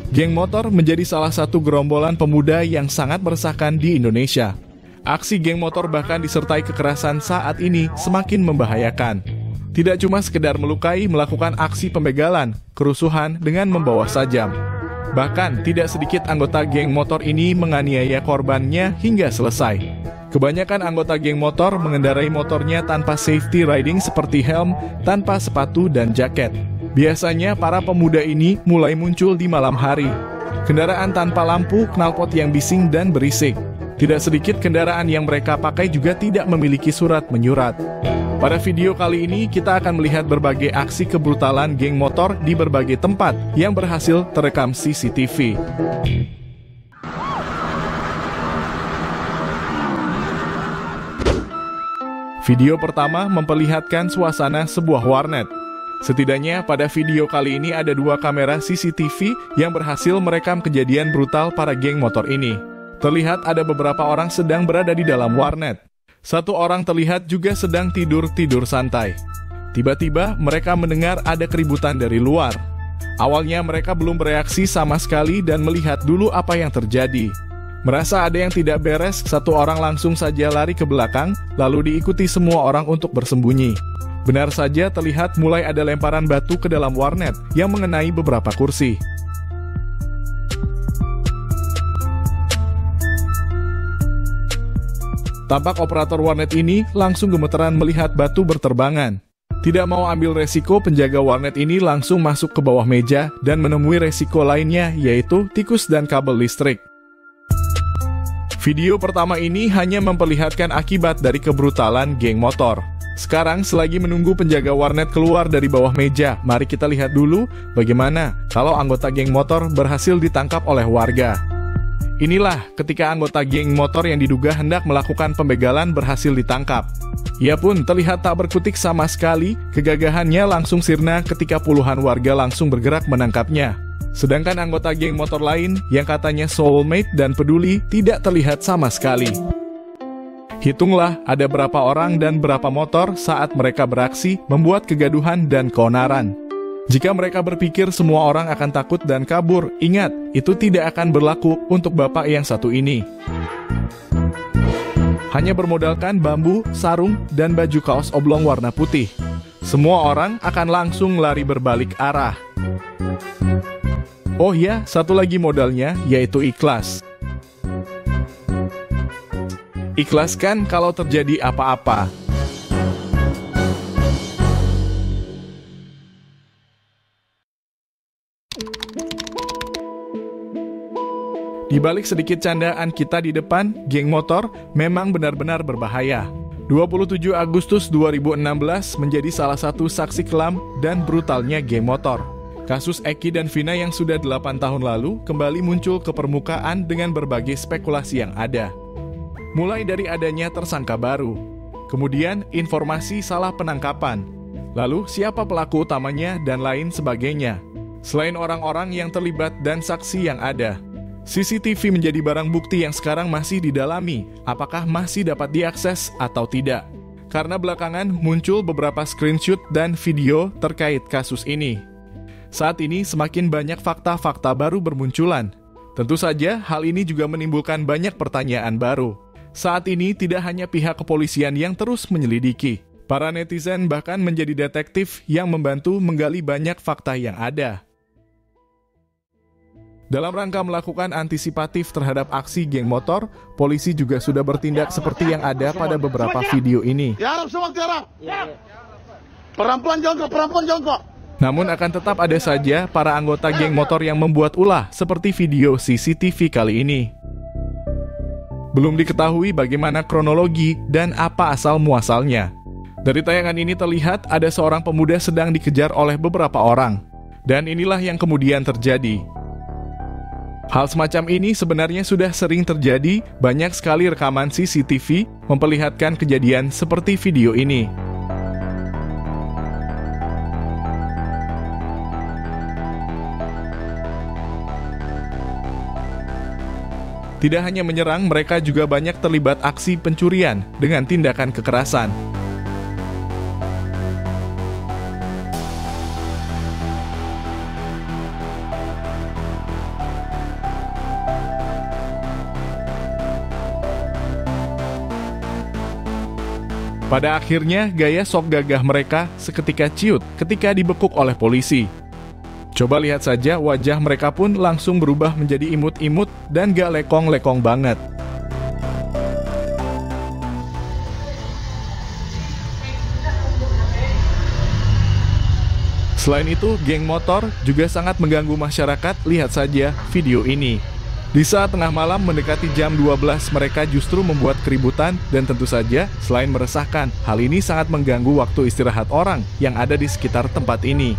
Geng motor menjadi salah satu gerombolan pemuda yang sangat meresahkan di Indonesia. Aksi geng motor bahkan disertai kekerasan saat ini semakin membahayakan. Tidak cuma sekedar melukai, melakukan aksi pembegalan, kerusuhan dengan membawa sajam. Bahkan tidak sedikit anggota geng motor ini menganiaya korbannya hingga selesai. Kebanyakan anggota geng motor mengendarai motornya tanpa safety riding seperti helm, tanpa sepatu dan jaket. Biasanya para pemuda ini mulai muncul di malam hari. Kendaraan tanpa lampu, knalpot yang bising dan berisik. Tidak sedikit kendaraan yang mereka pakai juga tidak memiliki surat menyurat. Pada video kali ini kita akan melihat berbagai aksi kebrutalan geng motor di berbagai tempat yang berhasil terekam CCTV. Video pertama memperlihatkan suasana sebuah warnet. Setidaknya pada video kali ini ada 2 kamera CCTV yang berhasil merekam kejadian brutal para geng motor ini. Terlihat ada beberapa orang sedang berada di dalam warnet. Satu orang terlihat juga sedang tidur santai. Tiba-tiba mereka mendengar ada keributan dari luar. Awalnya mereka belum bereaksi sama sekali dan melihat dulu apa yang terjadi. Merasa ada yang tidak beres, satu orang langsung saja lari ke belakang, lalu diikuti semua orang untuk bersembunyi. Benar saja terlihat mulai ada lemparan batu ke dalam warnet yang mengenai beberapa kursi. Tampak operator warnet ini langsung gemeteran melihat batu berterbangan. Tidak mau ambil resiko, penjaga warnet ini langsung masuk ke bawah meja dan menemui resiko lainnya, yaitu tikus dan kabel listrik. Video pertama ini hanya memperlihatkan akibat dari kebrutalan geng motor. Sekarang selagi menunggu penjaga warnet keluar dari bawah meja, mari kita lihat dulu bagaimana kalau anggota geng motor berhasil ditangkap oleh warga. Inilah ketika anggota geng motor yang diduga hendak melakukan pembegalan berhasil ditangkap. Ia pun terlihat tak berkutik sama sekali, kegagahannya langsung sirna ketika puluhan warga langsung bergerak menangkapnya. Sedangkan anggota geng motor lain yang katanya soulmate dan peduli tidak terlihat sama sekali. Hitunglah ada berapa orang dan berapa motor saat mereka beraksi membuat kegaduhan dan keonaran. Jika mereka berpikir semua orang akan takut dan kabur, ingat, itu tidak akan berlaku untuk bapak yang satu ini. Hanya bermodalkan bambu, sarung, dan baju kaos oblong warna putih. Semua orang akan langsung lari berbalik arah. Oh ya, satu lagi modalnya, yaitu ikhlas. Ikhlaskan kalau terjadi apa-apa. Di balik sedikit candaan kita di depan, geng motor memang benar-benar berbahaya. 27 Agustus 2016 menjadi salah satu saksi kelam dan brutalnya geng motor. Kasus Eki dan Vina yang sudah 8 tahun lalu kembali muncul ke permukaan dengan berbagai spekulasi yang ada. Mulai dari adanya tersangka baru, kemudian informasi salah penangkapan, lalu siapa pelaku utamanya dan lain sebagainya. Selain orang-orang yang terlibat dan saksi yang ada, CCTV menjadi barang bukti yang sekarang masih didalami, apakah masih dapat diakses atau tidak. Karena belakangan muncul beberapa screenshot dan video terkait kasus ini. Saat ini semakin banyak fakta-fakta baru bermunculan. Tentu saja hal ini juga menimbulkan banyak pertanyaan baru. Saat ini tidak hanya pihak kepolisian yang terus menyelidiki. Para netizen bahkan menjadi detektif yang membantu menggali banyak fakta yang ada. Dalam rangka melakukan antisipatif terhadap aksi geng motor, polisi juga sudah bertindak seperti yang ada pada beberapa video ini. Perempuan jongkok. Namun akan tetap ada saja para anggota geng motor yang membuat ulah seperti video CCTV kali ini. Belum diketahui bagaimana kronologi dan apa asal-muasalnya. Dari tayangan ini terlihat ada seorang pemuda sedang dikejar oleh beberapa orang. Dan inilah yang kemudian terjadi. Hal semacam ini sebenarnya sudah sering terjadi, banyak sekali rekaman CCTV memperlihatkan kejadian seperti video ini. Tidak hanya menyerang, mereka juga banyak terlibat aksi pencurian dengan tindakan kekerasan. Pada akhirnya, gaya sok gagah mereka seketika ciut ketika dibekuk oleh polisi. Coba lihat saja, wajah mereka pun langsung berubah menjadi imut-imut dan gak lekong-lekong banget. Selain itu, geng motor juga sangat mengganggu masyarakat. Lihat saja video ini. Di saat tengah malam mendekati jam 12, mereka justru membuat keributan dan tentu saja, selain meresahkan, hal ini sangat mengganggu waktu istirahat orang yang ada di sekitar tempat ini.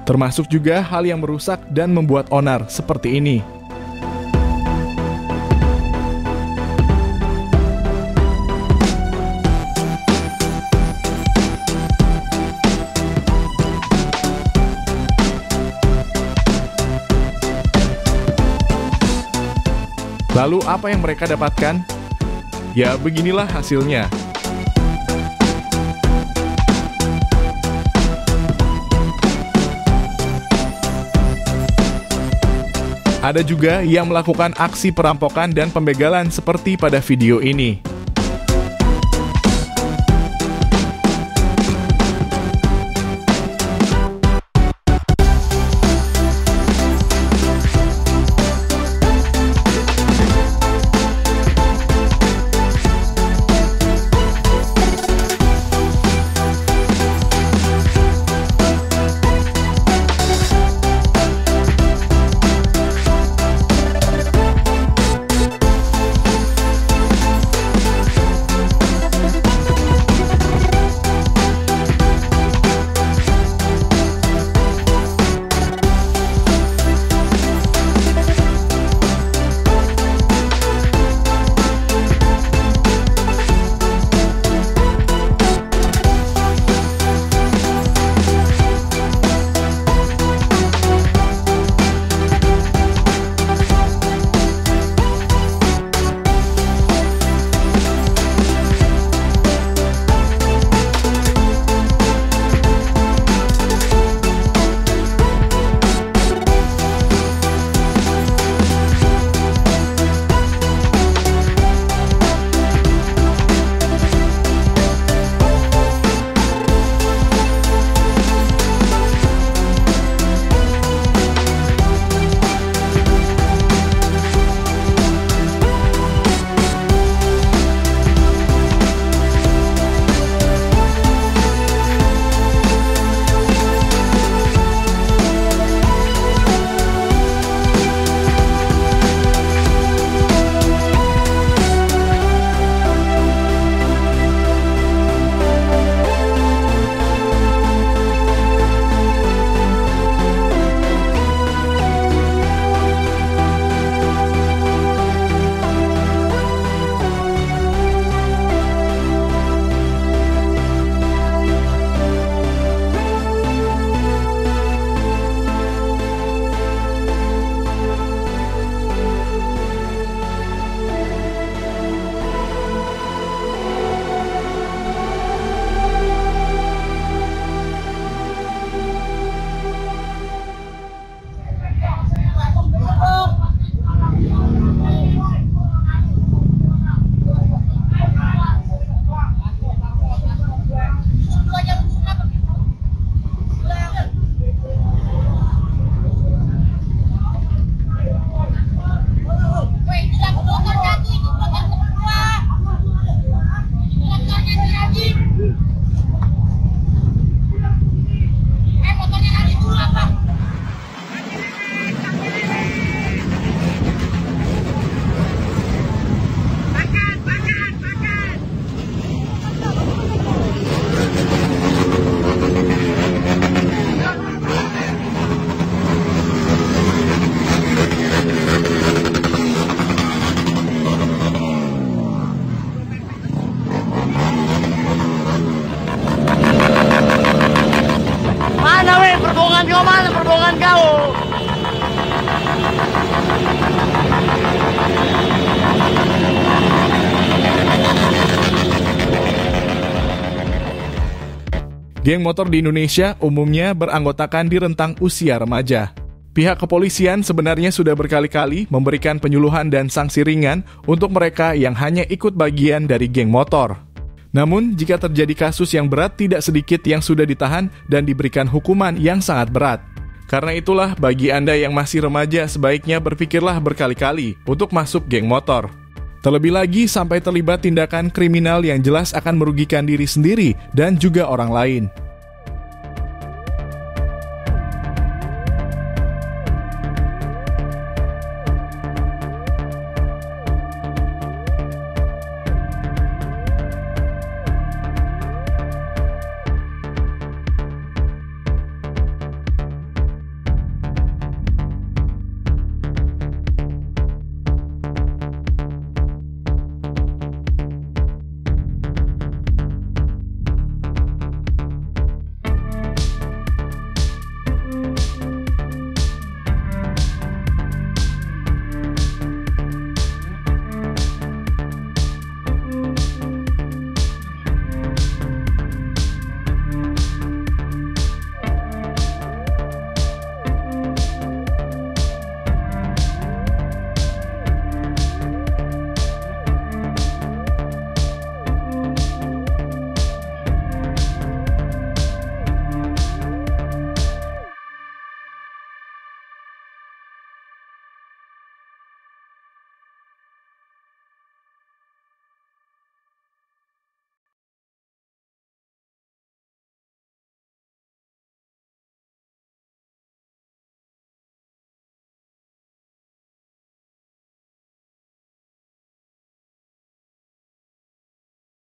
Termasuk juga hal yang merusak dan membuat onar seperti ini. Lalu apa yang mereka dapatkan? Ya beginilah hasilnya. Ada juga yang melakukan aksi perampokan dan pembegalan seperti pada video ini. Geng motor di Indonesia umumnya beranggotakan di rentang usia remaja. Pihak kepolisian sebenarnya sudah berkali-kali memberikan penyuluhan dan sanksi ringan untuk mereka yang hanya ikut bagian dari geng motor. Namun, jika terjadi kasus yang berat, tidak sedikit yang sudah ditahan dan diberikan hukuman yang sangat berat. Karena itulah, bagi Anda yang masih remaja, sebaiknya berpikirlah berkali-kali untuk masuk geng motor. Terlebih lagi sampai terlibat tindakan kriminal yang jelas akan merugikan diri sendiri dan juga orang lain.